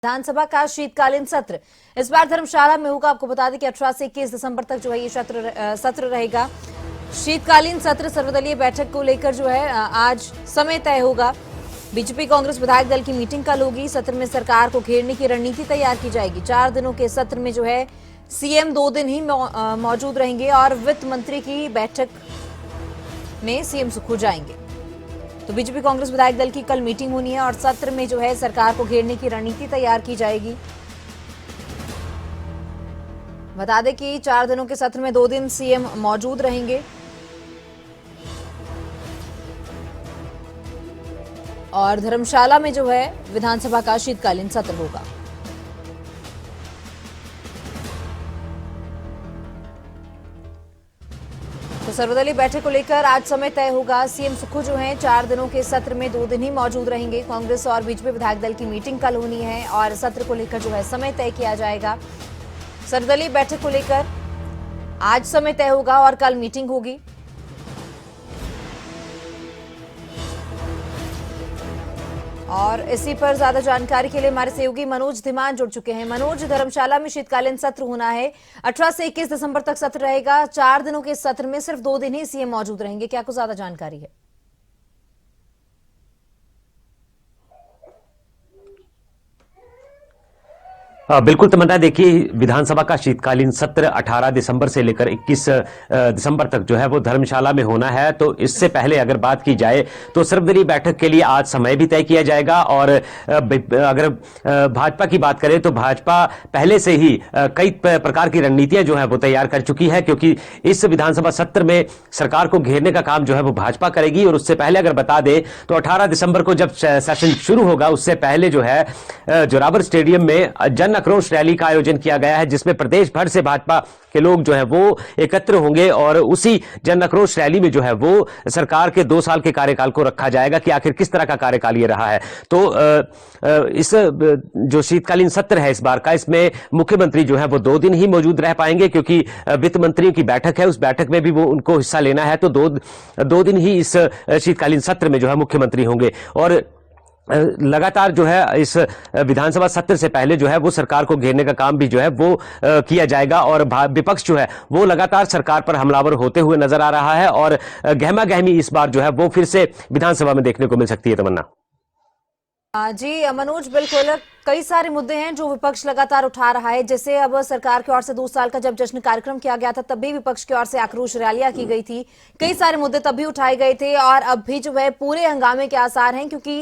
विधानसभा का शीतकालीन सत्र इस बार धर्मशाला में होगा। आपको बता दें कि 18 से 21 दिसंबर तक जो है ये सत्र रहेगा। शीतकालीन सत्र सर्वदलीय बैठक को लेकर जो है आज समय तय होगा। बीजेपी कांग्रेस विधायक दल की मीटिंग कल होगी। सत्र में सरकार को घेरने की रणनीति तैयार की जाएगी। 4 दिनों के सत्र में जो है सीएम 2 दिन ही मौजूद रहेंगे और वित्त मंत्री की बैठक में सीएम सुखू जाएंगे। तो बीजेपी कांग्रेस विधायक दल की कल मीटिंग होनी है और सत्र में जो है सरकार को घेरने की रणनीति तैयार की जाएगी। बता दें कि 4 दिनों के सत्र में 2 दिन सीएम मौजूद रहेंगे और धर्मशाला में जो है विधानसभा का शीतकालीन सत्र होगा। तो सर्वदलीय बैठक को लेकर आज समय तय होगा। सीएम सुखू जो हैं 4 दिनों के सत्र में 2 दिन ही मौजूद रहेंगे। कांग्रेस और बीजेपी विधायक दल की मीटिंग कल होनी है और सत्र को लेकर जो है समय तय किया जाएगा। सर्वदलीय बैठक को लेकर आज समय तय होगा और कल मीटिंग होगी। और इसी पर ज्यादा जानकारी के लिए हमारे सहयोगी मनोज धीमान जुड़ चुके हैं। मनोज, धर्मशाला में शीतकालीन सत्र होना है। 18 से 21 दिसंबर तक सत्र रहेगा। 4 दिनों के सत्र में सिर्फ 2 दिन ही सीएम मौजूद रहेंगे। क्या कुछ ज्यादा जानकारी है? बिल्कुल तमन्ना, देखिए विधानसभा का शीतकालीन सत्र 18 दिसंबर से लेकर 21 दिसंबर तक जो है वो धर्मशाला में होना है। तो इससे पहले अगर बात की जाए तो सर्वदलीय बैठक के लिए आज समय भी तय किया जाएगा। और अगर भाजपा की बात करें तो भाजपा पहले से ही कई प्रकार की रणनीतियां जो है वो तैयार कर चुकी है, क्योंकि इस विधानसभा सत्र में सरकार को घेरने का काम जो है वो भाजपा करेगी। और उससे पहले अगर बता दें तो 18 दिसंबर को जब सेशन शुरू होगा उससे पहले जो है जोरावर स्टेडियम में जन आक्रोश रैली का आयोजन किया गया है, जिसमें प्रदेश भर से भाजपा के लोग जो है वो एकत्र होंगे और उसी जन आक्रोश रैली में जो है वो सरकार के 2 साल के कार्यकाल को रखा जाएगा कि आखिर किस तरह का कार्यकाल ये रहा है। तो इस जो शीतकालीन सत्र है इस बार का, इसमें मुख्यमंत्री जो है वो 2 दिन ही मौजूद रह पाएंगे, क्योंकि वित्त मंत्रियों की बैठक है, उस बैठक में भी वो उनको हिस्सा लेना है। तो 2 दिन ही इस शीतकालीन सत्र में जो है मुख्यमंत्री होंगे। और लगातार जो है इस विधानसभा सत्र से पहले जो है वो सरकार को घेरने का काम भी जो है वो किया जाएगा। और विपक्ष जो है वो लगातार सरकार पर हमलावर होते हुए नजर आ रहा है और गहमा गहमी इस बार जो है वो फिर से विधानसभा में देखने को मिल सकती है। तमन्ना जी मनोज, बिल्कुल कई सारे मुद्दे हैं जो विपक्ष लगातार उठा रहा है। जैसे अब सरकार की ओर से 2 साल का जब जश्न कार्यक्रम किया गया था तब भी विपक्ष की ओर से आक्रोश रैलियां की गई थी। कई सारे मुद्दे तब भी उठाए गए थे और अब भी जो है पूरे हंगामे के आसार हैं, क्योंकि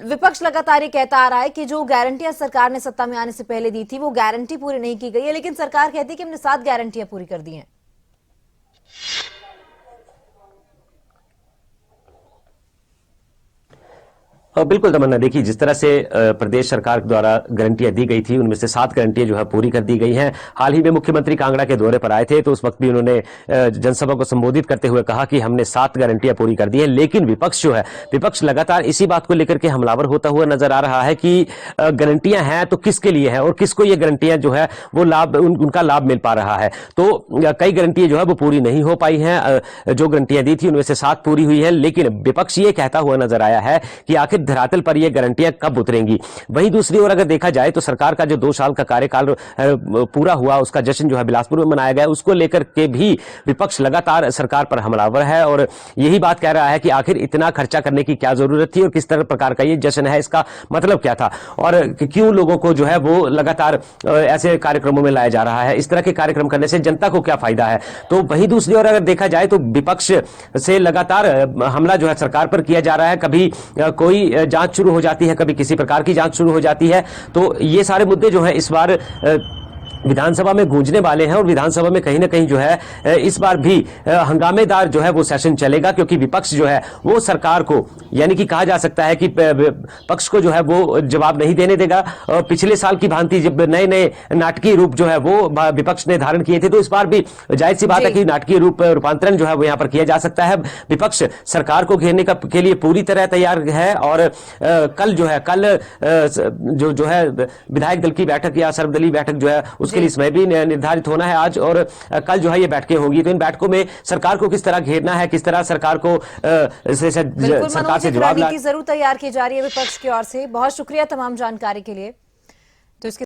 विपक्ष लगातार ये कहता आ रहा है कि जो गारंटियां सरकार ने सत्ता में आने से पहले दी थी वो गारंटी पूरी नहीं की गई है। लेकिन सरकार कहती है कि हमने 7 गारंटियां पूरी कर दी हैं। बिल्कुल तमन्ना, देखिए जिस तरह से प्रदेश सरकार द्वारा गारंटियां दी गई थी उनमें से 7 गारंटियां जो है पूरी कर दी गई हैं। हाल ही में मुख्यमंत्री कांगड़ा के दौरे पर आए थे तो उस वक्त भी उन्होंने जनसभा को संबोधित करते हुए कहा कि हमने 7 गारंटियां पूरी कर दी है। लेकिन विपक्ष जो है विपक्ष लगातार इसी बात को लेकर के हमलावर होता हुआ नजर आ रहा है कि गारंटियां हैं तो किसके लिए है और किसको ये गारंटियां जो है वो उनका लाभ मिल पा रहा है। तो कई गारंटियां जो है वो पूरी नहीं हो पाई हैं। जो गारंटियां दी थी उनमें से 7 पूरी हुई है, लेकिन विपक्ष ये कहता हुआ नजर आया है कि आखिर धरातल पर ये गारंटियां कब उतरेंगी। वहीं दूसरी ओर अगर देखा जाए तो सरकार का जो 2 साल का कार्यकाल पूरा हुआ उसका जश्न जो है बिलासपुर में मनाया गया, उसको लेकर के भी विपक्ष लगातार सरकार पर हमलावर है और यही बात कह रहा है कि आखिर इतना खर्चा करने की क्या जरूरत थी और किस तरह प्रकार का ये जश्न है, इसका मतलब क्या था और क्यों लोगों को जो है वो लगातार ऐसे कार्यक्रमों में लाया जा रहा है। इस तरह के कार्यक्रम करने से जनता को क्या फायदा है। तो वहीं दूसरी ओर अगर देखा जाए तो विपक्ष से लगातार हमला जो है सरकार पर किया जा रहा है। कभी कोई जांच शुरू हो जाती है, कभी किसी प्रकार की जांच शुरू हो जाती है। तो ये सारे मुद्दे जो है इस बार विधानसभा में गूंजने वाले हैं और विधानसभा में कहीं ना कहीं जो है इस बार भी हंगामेदार जो है वो सेशन चलेगा, क्योंकि विपक्ष जो है वो सरकार को, यानी कि कहा जा सकता है कि पक्ष को जो है वो जवाब नहीं देने देगा। और पिछले साल की भांति जब नए नए नाटकीय रूप जो है वो विपक्ष ने धारण किए थे, तो इस बार भी जाहिर सी बात है कि नाटकीय रूपांतरण जो है वो यहाँ पर किया जा सकता है। विपक्ष सरकार को घेरने के लिए पूरी तरह तैयार है और कल जो है विधायक दल की बैठक या सर्वदलीय बैठक जो है उसके लिए समय भी निर्धारित होना है आज और कल जो है ये बैठकें होंगी। तो इन बैठकों में सरकार को किस तरह घेरना है, किस तरह सरकार को सरकार से जवाब जरूर तैयार की जा रही है विपक्ष की ओर से। बहुत शुक्रिया तमाम जानकारी के लिए। तो इसके